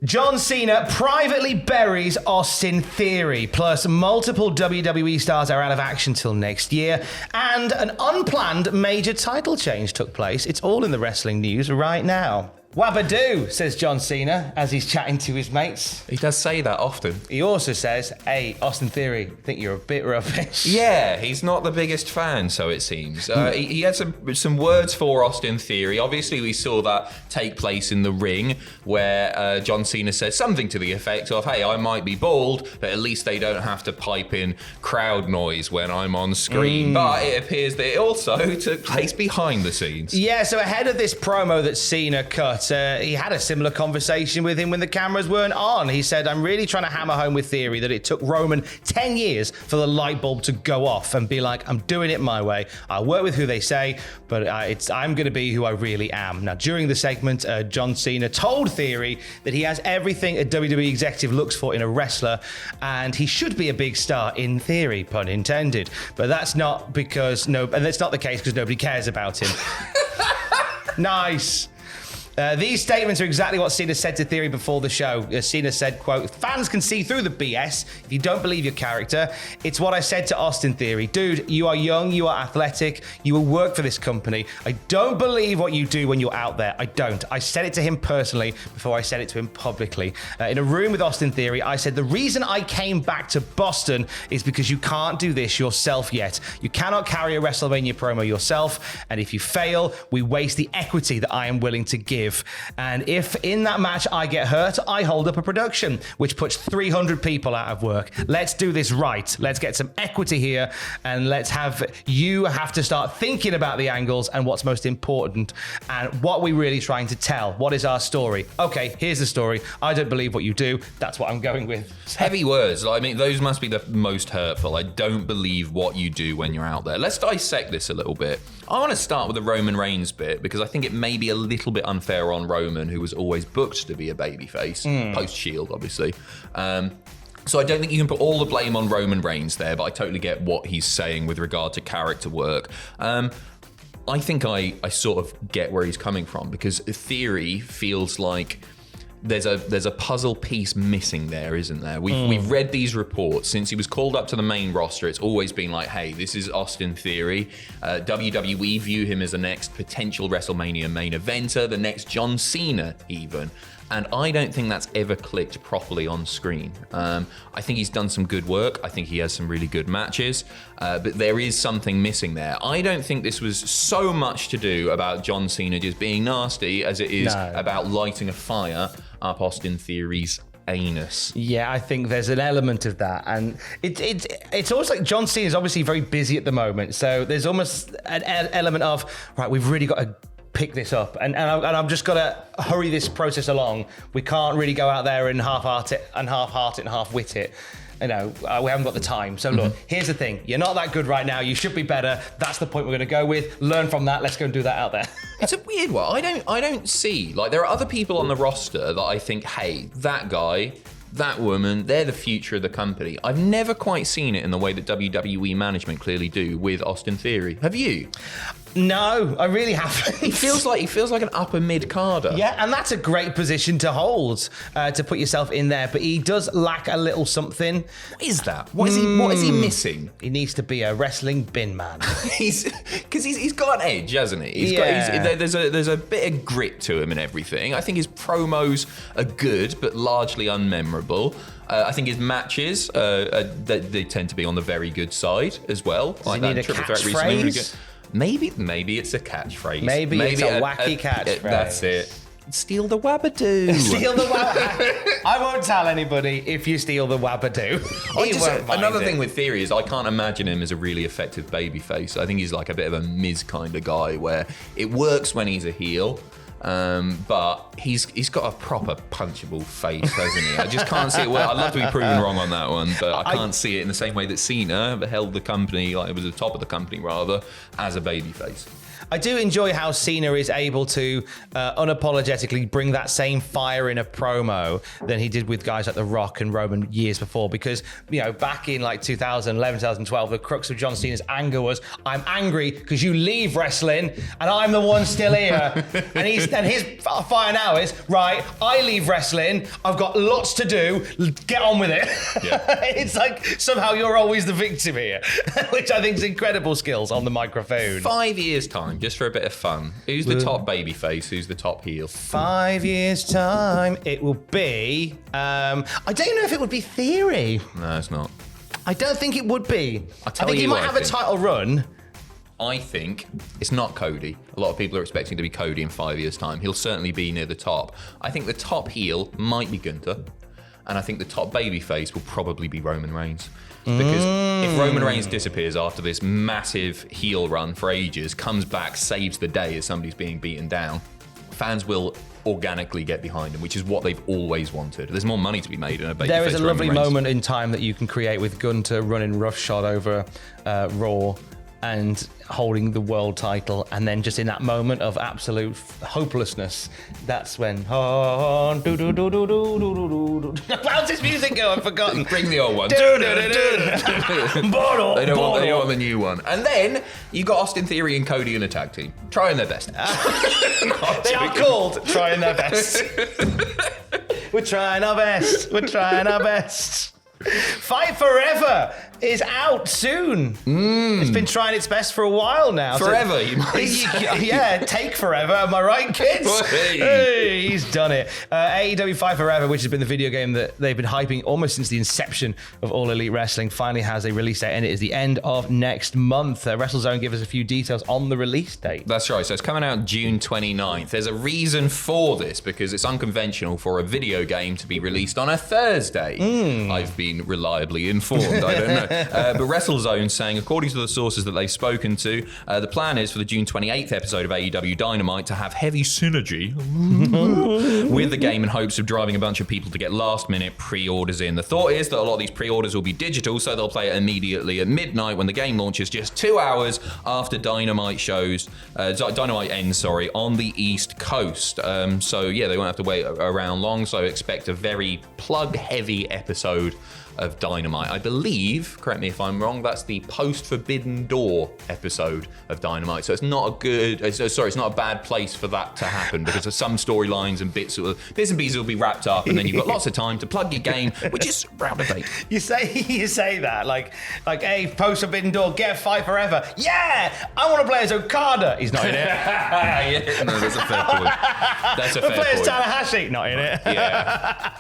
John Cena privately buries Austin Theory, plus multiple WWE stars are out of action till next year, and an unplanned major title change took place. It's all in the wrestling news right now. Wabadoo, says John Cena as he's chatting to his mates. He does say that often. He also says, hey, Austin Theory, I think you're a bit rubbish. Yeah, he's not the biggest fan, so it seems. He had some words for Austin Theory. Obviously, we saw that take place in the ring where John Cena said something to the effect of, hey, I might be bald, but at least they don't have to pipe in crowd noise when I'm on screen. But it appears that it also took place behind the scenes. Yeah, so ahead of this promo that Cena cut, he had a similar conversation with him when the cameras weren't on. He said, I'm really trying to hammer home with Theory that it took Roman 10 years for the light bulb to go off and be like, I'm doing it my way. I work with who they say, but I'm going to be who I really am. Now, during the segment, John Cena told Theory that he has everything a WWE executive looks for in a wrestler, and he should be a big star in theory, pun intended. But that's not because and that's not the case because nobody cares about him. Nice. These statements are exactly what Cena said to Theory before the show. Cena said, quote, fans can see through the BS if you don't believe your character. It's what I said to Austin Theory. Dude, you are young, you are athletic, you will work for this company. I don't believe what you do when you're out there. I don't. I said it to him personally before I said it to him publicly. In a room with Austin Theory, I said, the reason I came back to Boston is because you can't do this yourself yet. You cannot carry a WrestleMania promo yourself, and if you fail, we waste the equity that I am willing to give. And if in that match I get hurt, I hold up a production, which puts 300 people out of work. Let's do this right. Let's get some equity here, and let's have you have to start thinking about the angles and what's most important and what we're really trying to tell. What is our story? Okay, here's the story. I don't believe what you do. That's what I'm going with. Heavy words. I mean, those must be the most hurtful. I don't believe what you do when you're out there. Let's dissect this a little bit. I want to start with the Roman Reigns bit because I think it may be a little bit unfair on Roman, who was always booked to be a babyface, post-Shield, obviously. So I don't think you can put all the blame on Roman Reigns there, but I totally get what he's saying with regard to character work. I think I sort of get where he's coming from because Theory feels like there's a puzzle piece missing there, isn't there? We've read these reports since he was called up to the main roster. It's always been like, hey, this is Austin Theory. WWE view him as the next potential WrestleMania main eventer, the next John Cena even. And I don't think that's ever clicked properly on screen. I think he's done some good work. I think he has some really good matches, but there is something missing there. I don't think this was so much to do about John Cena just being nasty as it is about lighting a fire up Austin Theory's anus. Yeah, I think there's an element of that, and it's almost like John Cena is obviously very busy at the moment, so there's almost an element of, right, we've really got to pick this up, and I'm just got to hurry this process along. We can't really go out there and half-heart it and half-wit it. You know, we haven't got the time. So look, here's the thing. You're not that good right now. You should be better. That's the point we're going to go with. Learn from that. Let's go and do that out there. It's a weird one. I don't see, like, there are other people on the roster that I think, hey, that guy, that woman, they're the future of the company. I've never quite seen it in the way that WWE management clearly do with Austin Theory. Have you? No, I really haven't. He feels like an upper mid-carder. Yeah, and that's a great position to hold, to put yourself in there. But he does lack a little something. What is that? What is he missing? He needs to be a wrestling bin man. He's got an edge, hasn't he? There's a bit of grit to him and everything. I think his promos are good, but largely unmemorable. I think his matches, they tend to be on the very good side as well. Does he need a catchphrase? Maybe it's a catchphrase. Maybe it's a wacky catchphrase. That's it. Steal the Wabadoo. Steal the Wabadoo. I won't tell anybody if you steal the Wabadoo. Another thing with Theory is I can't imagine him as a really effective babyface. I think he's like a bit of a Miz kind of guy where it works when he's a heel. But he's got a proper punchable face, hasn't he? I just can't see it. Well, I'd love to be proven wrong on that one, but I can't see it in the same way that Cena held the company, like it was the top of the company rather, as a babyface. I do enjoy how Cena is able to unapologetically bring that same fire in a promo than he did with guys like The Rock and Roman years before. Because, you know, back in like 2011, 2012, the crux of John Cena's anger was, I'm angry because you leave wrestling and I'm the one still here. and his fire now is, right, I leave wrestling, I've got lots to do, get on with it. Yeah. It's like somehow you're always the victim here, which I think is incredible skills on the microphone. 5 years time, just for a bit of fun. Who's the top babyface? Who's the top heel? 5 years time, it will be. I don't know if it would be Theory. No, it's not. I don't think it would be. I think he you might have a title run. I think it's not Cody. A lot of people are expecting to be Cody in 5 years' time. He'll certainly be near the top. I think the top heel might be Gunther. And I think the top babyface will probably be Roman Reigns. Because if Roman Reigns disappears after this massive heel run for ages, comes back, saves the day as somebody's being beaten down, fans will organically get behind him, which is what they've always wanted. There's more money to be made in a babyface. There is a lovely Roman Reigns. moment in time that you can create with Gunther running roughshod over Raw and holding the world title, and then just in that moment of absolute hopelessness, that's when how's this music go? I've forgotten. Bring the old one. They don't want the new one. And then you got Austin Theory and Cody in a tag team, trying their best. They are called trying their best. We're trying our best. We're trying our best. Fight Forever is out soon. It's been trying its best for a while now. Forever, you might say. Yeah, take forever. Am I right, kids? Hey, he's done it. AEW Fight Forever, which has been the video game that they've been hyping almost since the inception of All Elite Wrestling, finally has a release date, and it is the end of next month. WrestleZone give us a few details on the release date. That's right. So it's coming out June 29th. There's a reason for this, because it's unconventional for a video game to be released on a Thursday. I've been reliably informed. I don't know. But WrestleZone saying, according to the sources that they've spoken to, the plan is for the June 28th episode of AEW Dynamite to have heavy synergy with the game in hopes of driving a bunch of people to get last-minute pre-orders in. The thought is that a lot of these pre-orders will be digital, so they'll play it immediately at midnight when the game launches, just 2 hours after Dynamite ends, on the East Coast. So yeah, they won't have to wait around long, so expect a very plug-heavy episode of Dynamite. I believe, correct me if I'm wrong, that's the post-Forbidden Door episode of Dynamite. So it's not it's not a bad place for that to happen, because of some storylines and bits and pieces will be wrapped up, and then you've got lots of time to plug your game, which is round a date. You say that like, hey, post-Forbidden Door, get Fight Forever. Yeah, I want to play as Okada. He's not in it. Yeah, no, that's a fair point. That's a fair point. Play as Tanahashi. Not in it. Yeah.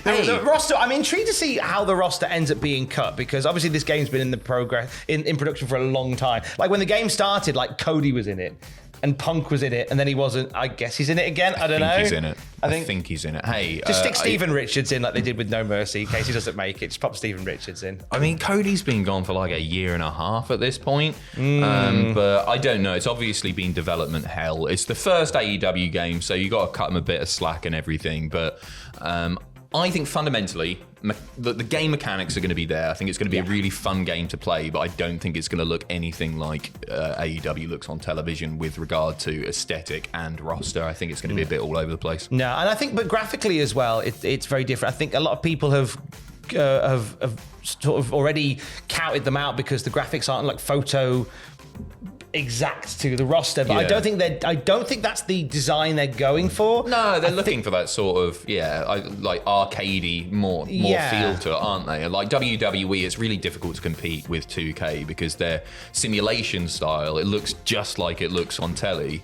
The roster, I'm intrigued to see how the roster ends up being cut, because obviously this game's been in production for a long time. Like when the game started, like Cody was in it and Punk was in it, and then he wasn't. I guess he's in it again. I don't know. He's in it. I think he's in it. Hey, just stick Steven Richards in like they did with No Mercy in case he doesn't make it. Just pop Steven Richards in. I mean, Cody's been gone for like a year and a half at this point, but I don't know. It's obviously been development hell. It's the first AEW game, so you got to cut him a bit of slack and everything, but. I think fundamentally, the game mechanics are going to be there. I think it's going to be a really fun game to play, but I don't think it's going to look anything like AEW looks on television with regard to aesthetic and roster. I think it's going to be a bit all over the place. No, and I think, but graphically as well, it's very different. I think a lot of people have sort of already counted them out because the graphics aren't like photo exact to the roster, but I don't think that's the design they're going for. No, they're looking for that sort of like arcadey more feel to it, aren't they? Like WWE, it's really difficult to compete with 2K because their simulation style, it looks just like it looks on telly.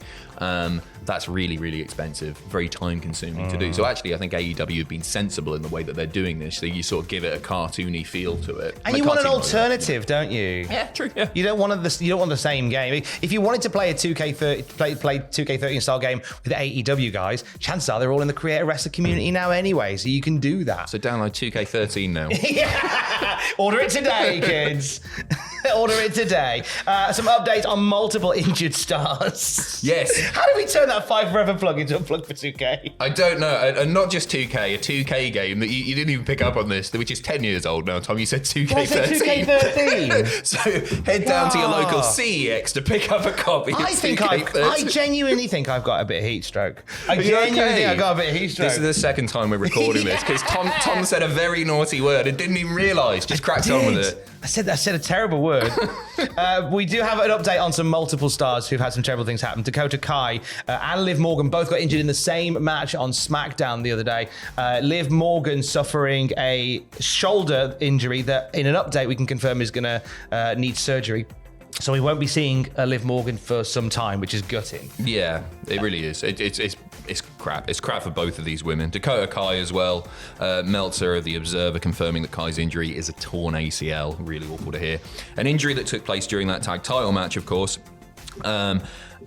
That's really, really expensive, very time-consuming to do. So actually, I think AEW have been sensible in the way that they're doing this. So you sort of give it a cartoony feel to it. And you want an alternative, don't you? Yeah, true. Yeah. You don't want the same game. If you wanted to play a 2K13 style game with AEW guys, chances are they're all in the creator wrestler community now anyway, so you can do that. So download 2K13 now. Yeah, order it today, kids. Order it today. Some updates on multiple injured stars. Yes. How did we turn that 5 Forever plug into a plug for 2K? I don't know. And not just 2K, a 2K game that you didn't even pick up on this, which is 10 years old now, Tom. You said 2K13. I said 2K13. So head down to your local CEX to pick up a copy of I genuinely think I've got a bit of heat stroke. I genuinely think I've got a bit of heat stroke. This is the second time we're recording this because Tom said a very naughty word and didn't even realise. Just cracked on with it. I said a terrible word. We do have an update on some multiple stars who've had some terrible things happen. Dakota Kai and Liv Morgan both got injured in the same match on SmackDown the other day. Liv Morgan suffering a shoulder injury that, in an update, we can confirm is going to need surgery. So we won't be seeing Liv Morgan for some time, which is gutting. Yeah, it really is. It's crap. It's crap for both of these women. Dakota Kai as well. Meltzer of The Observer confirming that Kai's injury is a torn ACL. Really awful to hear. An injury that took place during that tag title match, of course.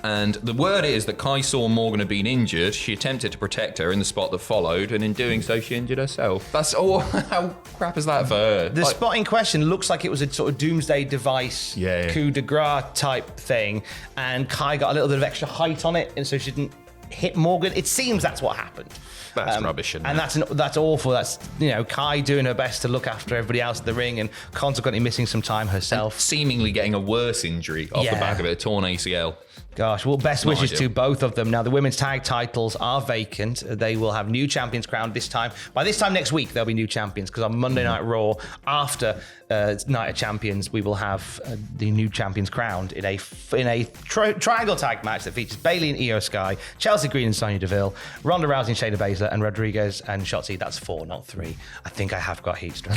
And the word is that Kai saw Morgan had been injured. She attempted to protect her in the spot that followed, and in doing so, she injured herself. That's all. How crap is that for her? The spot in question looks like it was a sort of doomsday device, coup de grace type thing, and Kai got a little bit of extra height on it, and so she didn't hit Morgan. It seems that's what happened. That's rubbish, isn't it? That's awful. That's, Kai doing her best to look after everybody else in the ring and consequently missing some time herself. And seemingly getting a worse injury off the back of it, a torn ACL. Gosh, well, best wishes to both of them. Now, the women's tag titles are vacant. They will have new champions crowned this time. By this time next week, there'll be new champions, because on Monday Night Raw, after Night of Champions, we will have the new champions crowned in a triangle tag match that features Bayley and Io Sky, Chelsea Green and Sonya Deville, Ronda Rousey and Shayna Baszler, and Rodriguez and Shotzi. That's 4, not 3. I think I have got heat stroke.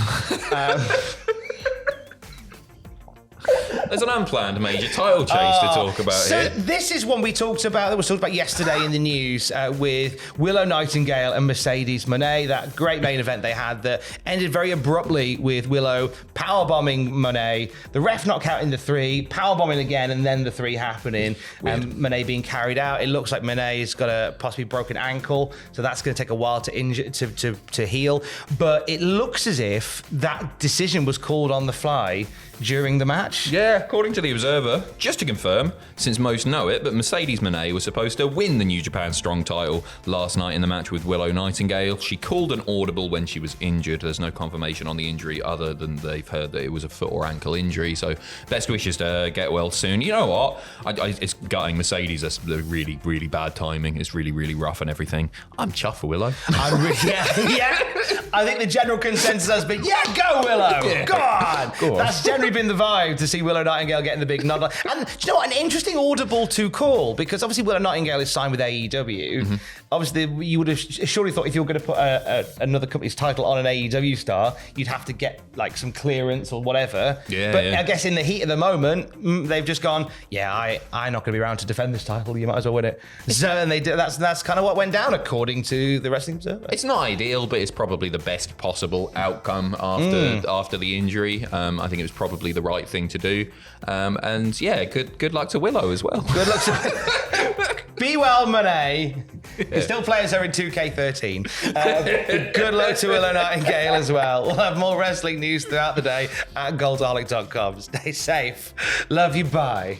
There's an unplanned major title chase to talk about here. This is one that was talked about yesterday in the news with Willow Nightingale and Mercedes Moné, that great main event they had that ended very abruptly with Willow powerbombing Moné, the ref not counting the 3, powerbombing again, and then the 3 happening, and Moné being carried out. It looks like Moné's got a possibly broken ankle, so that's going to take a while to heal. But it looks as if that decision was called on the fly during the match. Yeah, according to The Observer, just to confirm, since most know it, but Mercedes Moné was supposed to win the New Japan Strong title last night in the match with Willow Nightingale. She called an audible when she was injured. There's no confirmation on the injury other than they've heard that it was a foot or ankle injury. So best wishes to her, get well soon. You know what? It's gutting Mercedes. That's really, really bad timing. It's really, really rough and everything. I'm chuffed for Willow. Yeah. I think the general consensus has been, go Willow. Yeah. Go on. That's generally been the vibe, to see Willow Nightingale getting the big nod. And do you know what? An interesting audible to call, because obviously Willow Nightingale is signed with AEW. Mm-hmm. Obviously, you would have surely thought if you were going to put another company's title on an AEW star, you'd have to get like some clearance or whatever. I guess in the heat of the moment, they've just gone, I'm not going to be around to defend this title. You might as well win it. So and they did. That's kind of what went down, according to the Wrestling Observer. It's not ideal, but it's probably the best possible outcome after the injury. I think it was probably the right thing to do. Good luck to Willow as well. Good luck to Be well, Moné. Still players are in 2K13. Good luck to Willow Nightingale as well. We'll have more wrestling news throughout the day at Cultaholic.com. Stay safe. Love you. Bye.